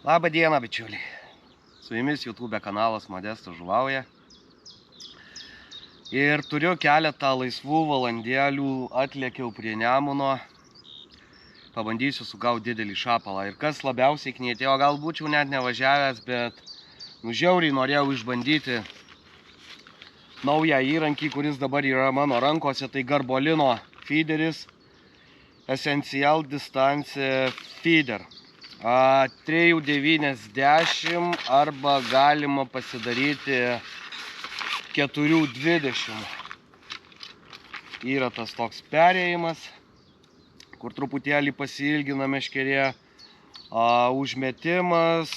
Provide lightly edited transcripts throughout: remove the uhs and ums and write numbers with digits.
Labą dieną, bičiuliai. Su jumis YouTube kanalas Modestas žuvauja. Ir turiu keletą laisvų valandėlių, atlėkiau prie Nemuno. Pabandysiu sugauti didelį šapalą. Ir kas labiausiai knietėjo, gal būčiau net nevažiavęs, bet žiauriai norėjau išbandyti naują įrankį, kuris dabar yra mano rankose. Tai Garbolino feederis, Essential Distance Feeder. 3,90 arba galima pasidaryti 4,20. Yra tas toks perėjimas, kur truputėlį pasiilgina meškerė. Užmetimas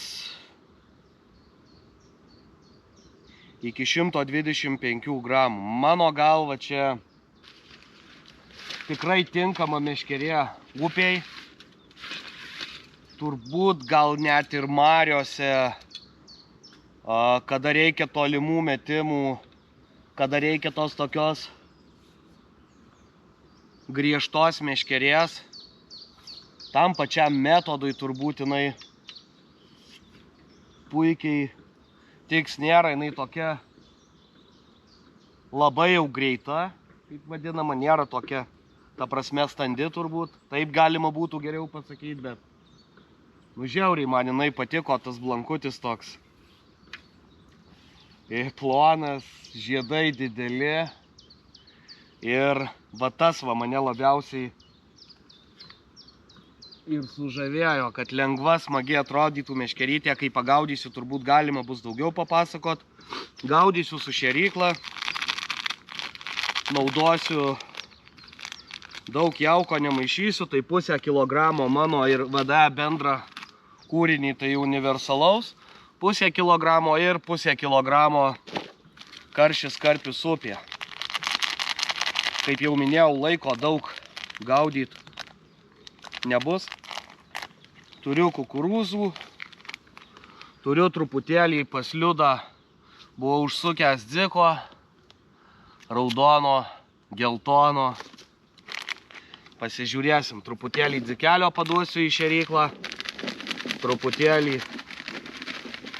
iki 125 gramų. Mano galva čia tikrai tinkama meškerė upiai. Turbūt gal net ir mariose, kada reikia tolimų metimų, kada reikia tos tokios griežtos meškerės, tam pačiam metodui turbūt jinai puikiai tiks. Nėra jinai tokia labai jau greita, kaip vadinama, nėra tokia, ta prasme, standi turbūt, taip galima būtų geriau pasakyti, bet žiauriai man jinai patiko, tas blankutis toks plonas, žiedai dideli. Ir va tas va mane labiausiai ir sužavėjo, kad lengva, smagiai atrodytų meškerytė. Kai pagaudysiu, turbūt galima bus daugiau papasakot. Gaudysiu su šėrykla, naudosiu daug jauko, nemaišysiu, tai 0,5 kilogramo mano ir VDA bendrą kūrinį, tai universalaus, 0,5 kilogramo ir 0,5 kilogramo karšis karpius upė. Kaip jau minėjau, laiko daug gaudyti nebus. Turiu kukurūzų, turiu truputėlį pasliudą, buvau užsukęs dziko, raudono, geltono. Pasižiūrėsim, truputėlį dzikelio paduosiu į šėryklą, truputėlį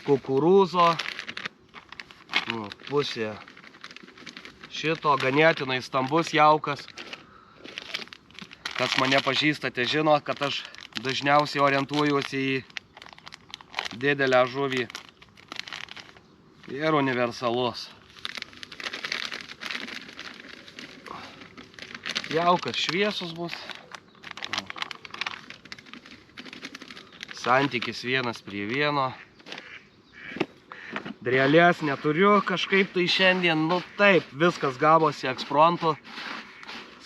kukurūzo, pusė šito, ganėtinai stambus jaukas. Kas mane pažįstate, žino, kad aš dažniausiai orientuojuosi į didelę žuvį ir universalus. Jaukas šviesus bus. Santykis 1:1. Drėlės neturiu kažkaip tai šiandien. Taip, viskas gavosi ekspromtu.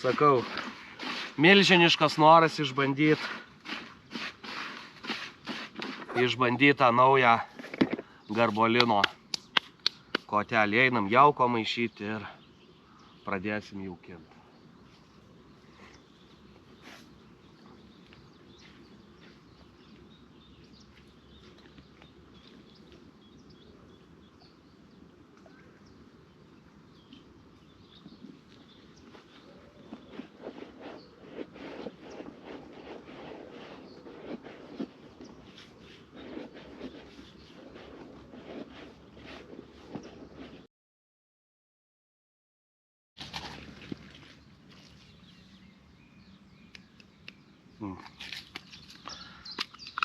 Sakau, milžiniškas noras išbandyti tą naują Garbolino kotelį. Einam jauko maišyti ir pradėsim jaukinti.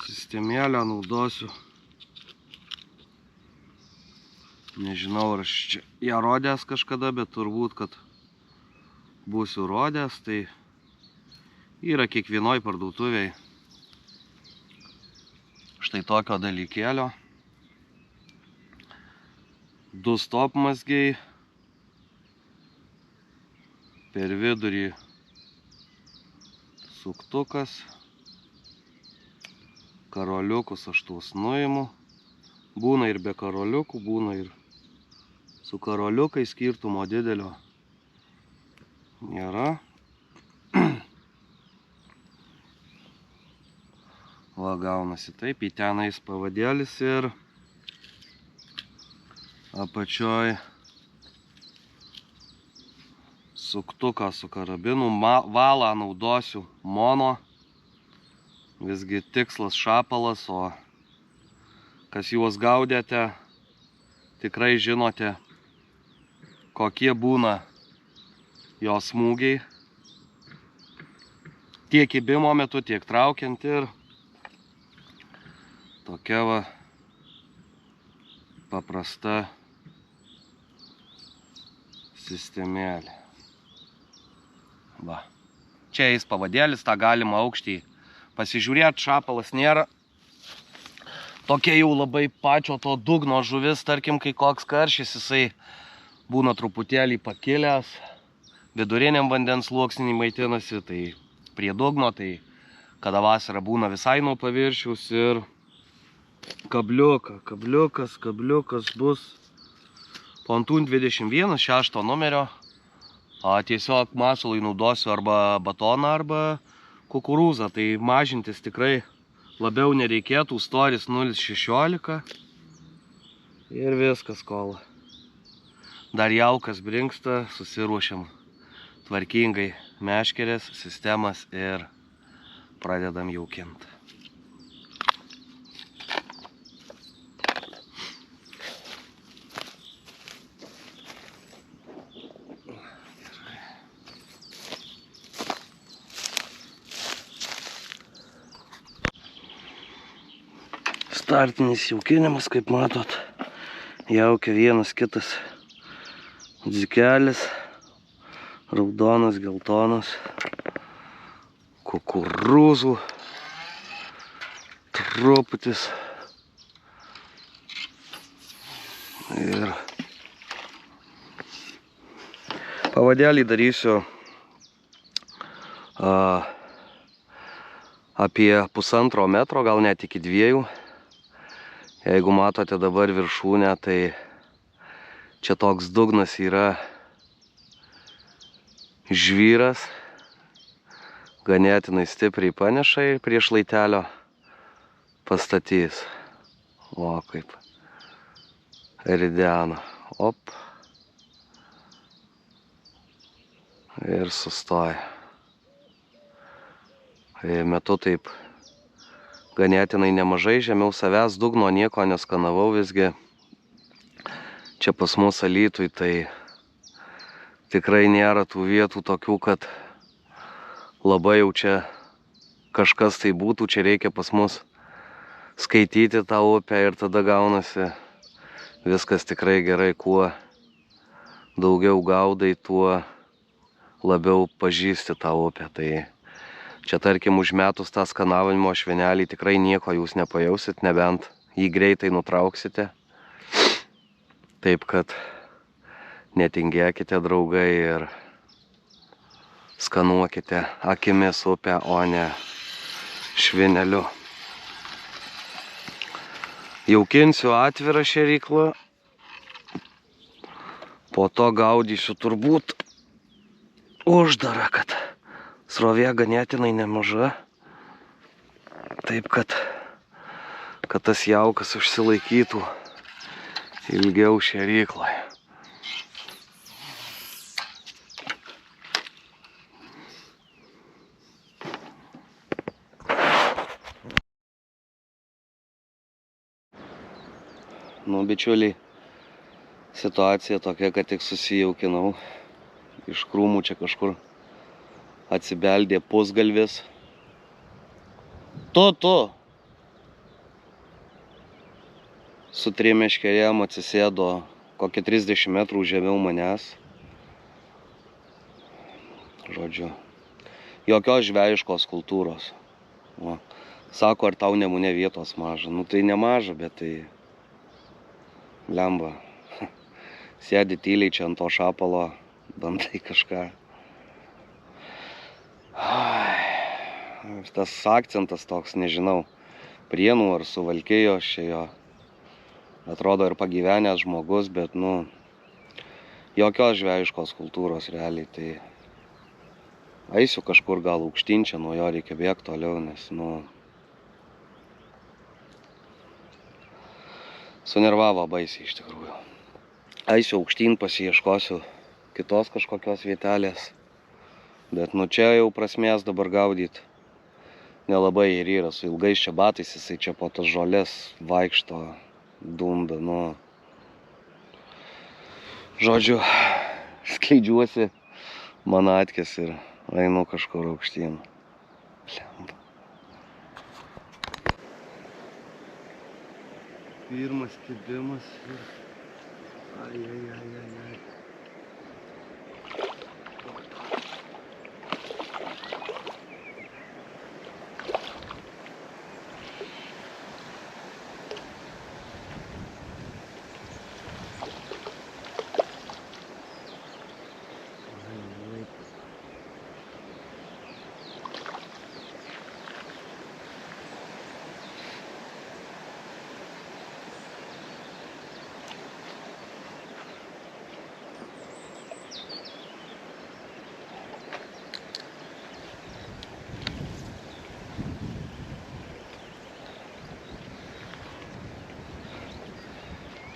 Sistemėlę naudosiu. Nežinau, ar aš čia ją rodęs kažkada, bet turbūt, kad būsiu rodęs. Tai yra kiekvienoj parduotuvėj štai tokio dalykėlio. 2 stopmazgiai, per vidurį suktukas, karoliukus aš tuos nuimu, Būna ir be karoliukų, būna ir su karoliukai, skirtumo didelio nėra. Va, gaunasi taip, į tenais pavadėlis ir apačioj suktuką su karabinu. Valą naudosiu mono. Visgi tikslas šapalas, o kas juos gaudėte, tikrai žinote, kokie būna jo smūgiai. Tiek kibimo metu, tiek traukiant ir tokia va paprasta sistemėlė. Va. Čia eis pavadėlis, tą galima aukštį pasižiūrėti, šapalas nėra tokia jau labai pačio to dugno žuvis, tarkim, kai koks karšis, jisai būna truputėlį pakilęs, viduriniam vandens sluoksnį maitinasi, tai prie dugno, tai kada vasara būna visai nuo paviršiaus ir kabliukas bus Pontoon 21, 6 numerio. Tiesiog masalui naudosiu arba batoną, arba kukurūzą, tai mažintis tikrai labiau nereikėtų, storis 0,16 ir viskas, kol dar jaukas brinksta, susiruošiam tvarkingai meškerės, sistemas ir pradedam jaukinti. Startinis jaukinimas, kaip matot, jaukia vienas kitas dzikelis, raudonas, geltonas, kukurūzų, truputis ir pavadėlį darysiu apie 1,5 metro, gal net iki 2. Jeigu matote dabar viršūnę, tai čia toks dugnas yra žvyras, ganėtinai stipriai paneša ir prie šlaitelio pastatys. O, kaip ridena. Op. Ir sustoja. Metu taip ganėtinai nemažai, žemiau savęs dugno nieko neskanavau, visgi čia pas mus Alytuj tai tikrai nėra tų vietų tokių, kad labai jau čia kažkas tai būtų, čia reikia pas mus skaityti tą upę ir tada gaunasi viskas tikrai gerai, kuo daugiau gaudai, tuo labiau pažįsti tą upę. Tai čia tarkim užmetus tą skanavimo švinelį tikrai nieko jūs nepajausit, nebent jį greitai nutrauksite. Taip kad netingėkite, draugai, ir skanuokite akimis upę, o ne švineliu. Jaukinsiu atvirą šėryklą, po to gaudysiu turbūt uždarą, kad srovė ganėtinai nemaža, taip kad tas jaukas užsilaikytų ilgiau šėrykloje. Nu, bičiuliai, situacija tokia, kad tik susijaukinau. Iš krūmų čia kažkur atsibeldė pusgalvis. Tu! Su 3 meškerėm atsisėdo kokie 30 metrų žemiau manęs. Žodžiu, jokios žvejiškos kultūros. O, sako, ar tau Nemune vietos maža? Nu tai nemaža, bet tai lemba. Sėdi tyliai čia ant to šapalo, bandai kažką. Tas akcentas toks, nežinau, Prienų ar Suvalkijos čia jo Atrodo ir pagyvenęs žmogus, bet, nu, jokios žvejiškos kultūros realiai. Tai eisiu kažkur gal aukštyn, čia nuo jo reikia bėgti toliau, nes, nu, sunervavo baisiai iš tikrųjų. Eisiu aukštyn, pasiieškosiu kitos kažkokios vietelės. Bet, nu, čia jau prasmės dabar gaudyti nelabai ir yra. Su ilgais čia batais jisai čia po tas žolės vaikšto, dunda, nu. Žodžiu, skleidžiuosi manatkės ir einu kažkur aukštyn. Blemba. Pirmas kibimas ir... Ai.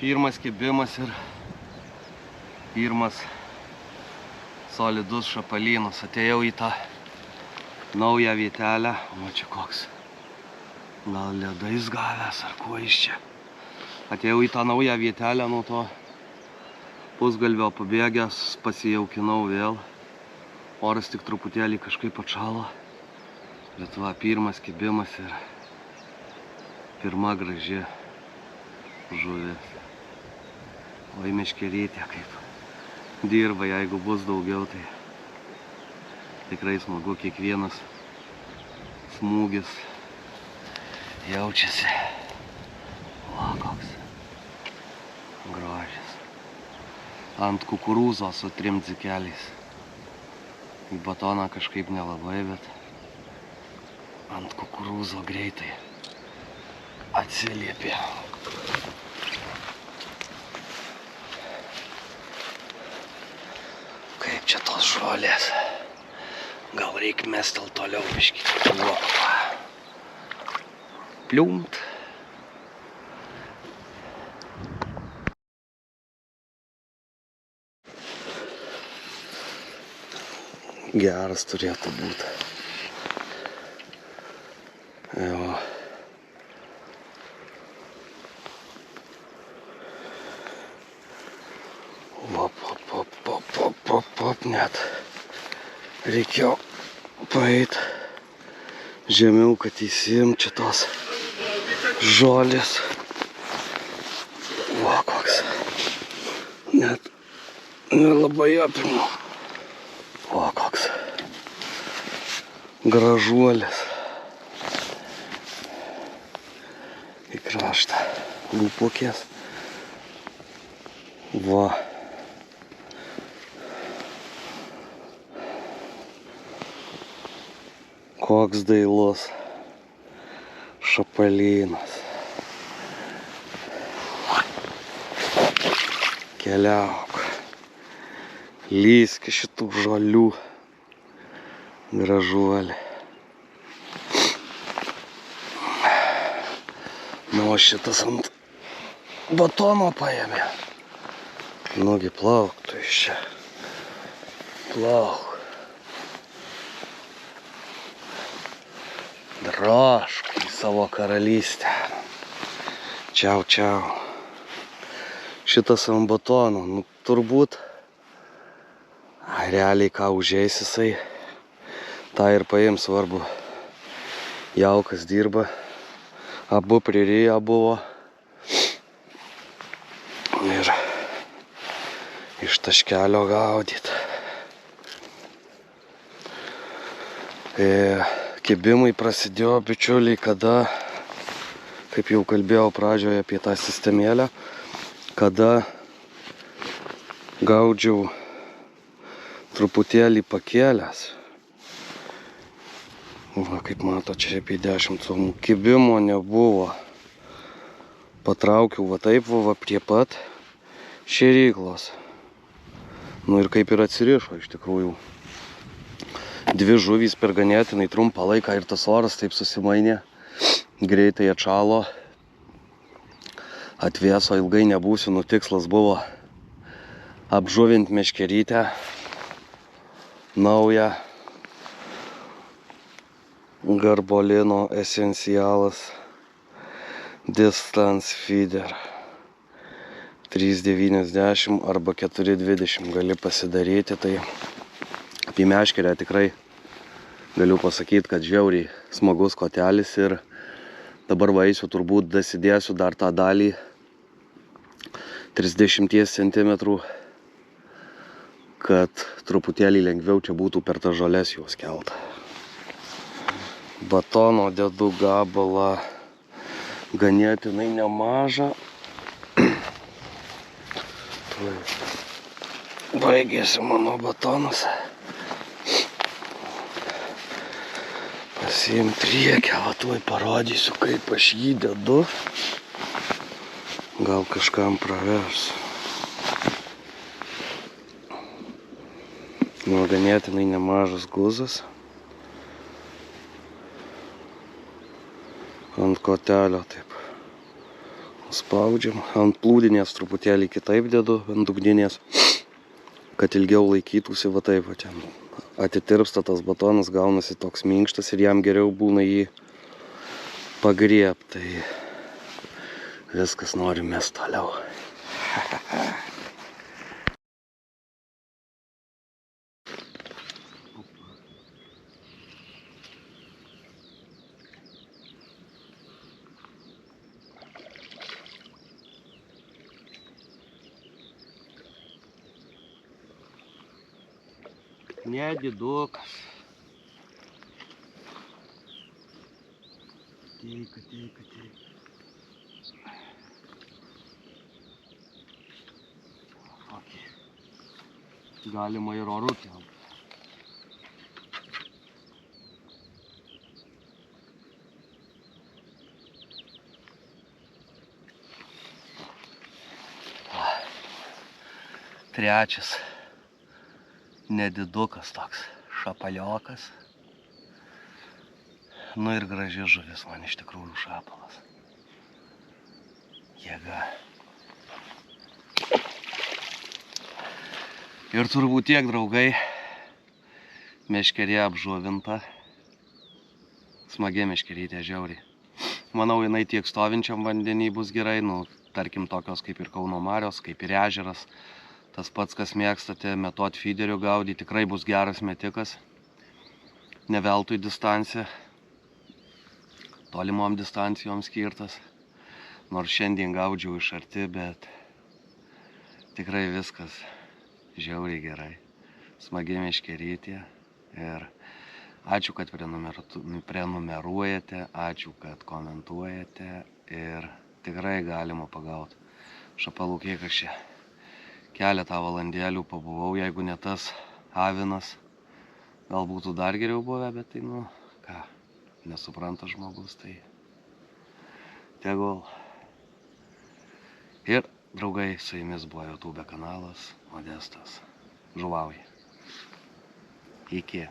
Pirmas kibimas ir pirmas solidus šapalynus. Atėjau į tą naują vietelę. O čia koks gal ledais gavęs ar kuo iš čia. Atėjau į tą naują vietelę, nuo to pusgalvio pabėgęs, pasijaukinau vėl. Oras tik truputėlį kažkaip atšalo. Bet va, pirmas kibimas ir pirma graži žuvis. Oi, meškerytė kaip dirba, jeigu bus daugiau, tai tikrai smagu, kiekvienas smūgis jaučiasi. O, koks grožis. Ant kukurūzo su 3 dzikeliais. Į batoną kažkaip nelabai, bet ant kukurūzo greitai atsiliepė. Kaip čia tos žolės. Gal reik mestel toliau biškį. Pliumt. Geras turėtų būti. Jo. Op, net reikėjo paeit žemiau, kad įsiimt čia tos žolės. Va, koks. Net nelabai apima. O, koks gražuolis. Į kraštą lūpukės. Va. Koks dailus šapalynas. Keliauk. Lysk šitų žolių. Gražuolė. Nu, o šitas ant batono paėmė. Nugi plauk tu iš čia. Plauk. Drožk į savo karalystę. Čiau, čiau. Šitas ant batono, nu turbūt realiai ką užeis jisai, tą ir paims, svarbu. Jaukas dirba, abu pririję buvo. Ir iš taškelio gaudyt. Kibimai prasidėjo, bičiuliai, kada, kaip jau kalbėjau pradžioje apie tą sistemėlę, kada gaudžiau truputėlį pakėlęs. Va, kaip mato, čia apie 10 somų. Kibimo nebuvo. Patraukiau va taip va prie pat šėryklos. Nu ir kaip ir atsirišo iš tikrųjų. Dvi žuvys per ganėtinai trumpą laiką ir tas oras taip susimainė. Greitai atšalo. Atvėso, ilgai nebūsiu, nu tikslas buvo apžuvinti meškerytę. Naują Garbolino Essentialas Distance Feeder 3,90 arba 4,20 gali pasidaryti. Tai apie meškerę tikrai galiu pasakyti, kad žiauriai smagus kotelis ir dabar vaisiu turbūt dasidėsiu dar tą dalį 30 cm, kad truputėlį lengviau čia būtų per tą žolės juos kelt. Batono dedu gabalą ganėtinai nemažą. Baigėsi mano batonas. Pasiimt reikia, va tuoj parodysiu, kaip aš jį dedu. Gal kažkam pravers. Nu, ganėtinai nemažas guzas. Ant kotelio taip spaudžiam. Ant plūdinės truputėlį kitaip dedu, ant dugninės, kad ilgiau laikytųsi, va taip va ten. Atitirpsta tas batonas, gaunasi toks minkštas ir jam geriau būna jį pagriebti. Tai viskas, noriu mest toliau. Nedidukas. Teika. Okay. Galima ir oru kelt. Trečias. Nedidukas toks šapaliokas. Nu ir graži žuvis, man iš tikrųjų šapalas. Jėga. Ir turbūt tiek, draugai. Meškerė apžuvinta. Smagi meškerytė, žiauriai. Manau, jinai tiek stovinčiam vandenį bus gerai. Nu, tarkim, tokios kaip ir Kauno marios, kaip ir ežeras. Tas pats, kas mėgstate metot feederiu gaudyti, tikrai bus geras metikas. Ne veltui distancija. Tolimom distancijom skirtas. Nors šiandien gaudžiau iš arti, bet tikrai viskas žiauriai gerai. Smagi meškerytė. Ir ačiū, kad prenumeruojate, ačiū, kad komentuojate. Ir tikrai galima pagauti šapalų, kiek aš čia keletą valandėlių pabuvau, jeigu ne tas avinas, gal būtų dar geriau buvę, bet tai, nu, ką, nesupranta žmogus, tai tegul. Ir, draugai, su jumis buvo YouTube kanalas Modestas Žuvauja. Iki.